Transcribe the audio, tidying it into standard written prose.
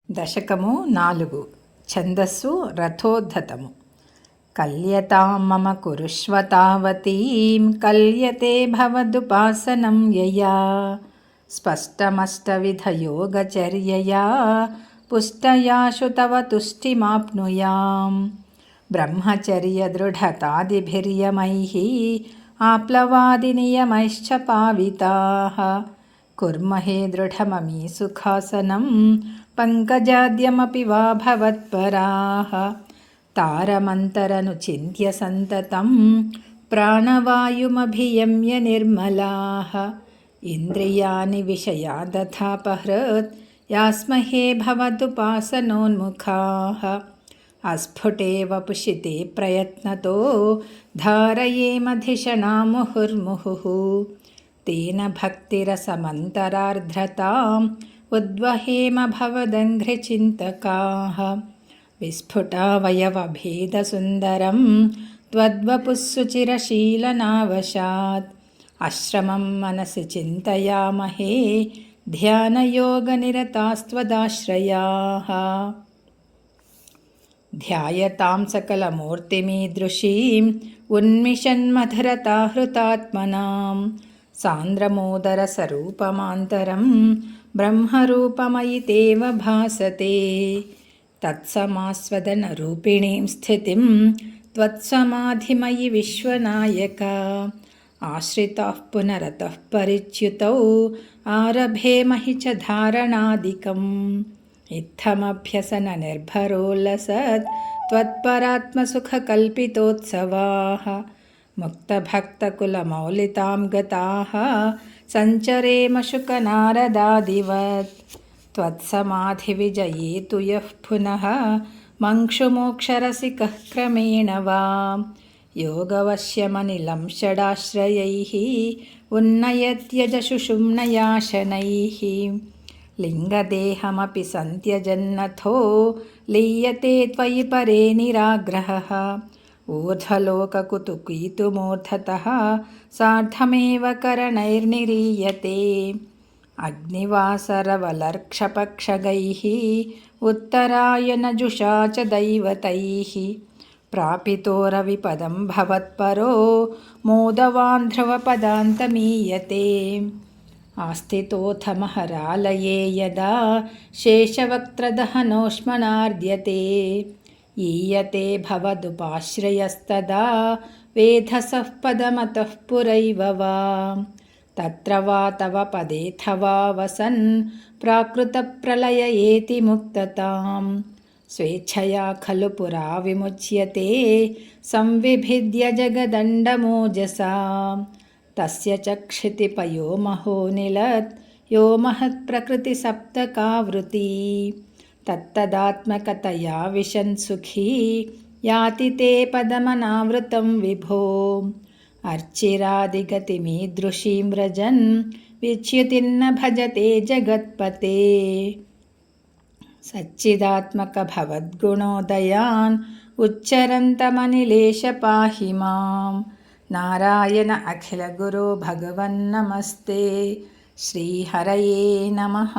దశకము 4 ఛందస్సు రథోద్ధతము. కల్యతాం మమ కురుష్వ తావతీం కల్యతే భవదుపాసనం యయా స్పష్టమష్టవిధయోగచర్యయా పుష్టయాశు తవ తుష్టిమాప్నుయాం బ్రహ్మచర్యదృఢతాదిభిర్యమైః ఆప్లవాదినియమైశ్చ పావితాః కుర్మహే దృఢమమీ సుఖాసనం పంకజాద్యమపి వా భవత్పరాః తారమంతరనుచింత్య సంతతం ప్రాణవాయుమభియమ్య నిర్మలాః ఇంద్రియాణి విషయాదథాపహృత్ యాస్మహే భవదుపాసనోన్ముఖాః అస్ఫుటే వపుషితే ప్రయత్నతో ధారయేమధిషణా ముహుర్ముహుః తేన భక్తిరసమంతరార్ధ్రతాం ఉద్వహేమ భవదంఘ్రిచింతకాః విస్ఫుటావయవభేదసుందరం త్వద్వపుస్సుచిరశీలనావశాత్ అశ్రమం మనసి చింతయామహే ధ్యానయోగనిరతాస్త్వదాశ్రయాః ధ్యాయతాం సకలమూర్తిమీదృశీం ఉన్మిషన్మధురతాహృతాత్మనాం సాంద్రమోదరసరూపమాంతరం బ్రహ్మరూపమయితేవ భాసతే తత్సమాస్వదనరూపిణీం స్థితిం త్వత్సమాధిమయి విశ్వనాయక ఆశ్రితాః పునరతః పరిచ్యుతౌ ఆరభేమహి చ ధారణాదికం ఇత్తమభ్యసన నిర్భరోల్లసత్ త్వత్పరాత్మసుఖకల్పితోత్సవాః ముక్తభక్తకులమౌలితాం గతాః సంచరేమ శుకనారదాదివత్ త్వత్సమాధివిజయేతు యః పునః మంక్షుమోక్షరసికः క్రమేణ వా యోగవశ్యమనిలం షడాశ్రయైః ఉన్నయత్యజశుషుమ్నయాశనైః లింగదేహమపి సంత్యజన్నథో లీయతే త్వయి పరే నిరాగ్రహः ఊర్ధ్వలోకకుతుకీతుమూర్ధతः సార్ధమేవ కరణైర్నిరీయతే అగ్నివాసరవలర్క్షపక్షగైః ఉత్తరాయణజుషా చ దైవతైః ప్రాపితోరవిపదం భవత్పరో మోదవాన్ ధ్రువపదాంతమీయతే ఆస్థితోऽथ మహరాలయే యదా శేషవక్త్రదహనోష్మనార్ద్యతే ఈయతే భవదుపాశ్రయస్తదా వేధసః పదమతః పురైవ వా తత్ర వా తవ పదేథవా వసన్ ప్రాకృతప్రలయ ఏతి ముక్తతాం స్వేచ్ఛయా ఖలు పురా విముచ్యతే సంవిభిద్య జగదండమోజసా తస్య చ క్షితిపయో మహోనిలత్ యో మహత్ప్రకృతిసప్తకావృతి తత్తదాత్మకతయా విశన్ సుఖీ యాతి తే పదమనావృతం విభో అర్చిరాదిగతిమీదృశీం వ్రజన్ విచ్యుతిన్న భజతే జగత్పతే సచ్చిదాత్మక భవద్గుణోదయాన్ ఉచ్చరంతమనిలేశ పాహి మాం నారాయణ అఖిల గురో భగవన్నమస్తే శ్రీహరయే నమః.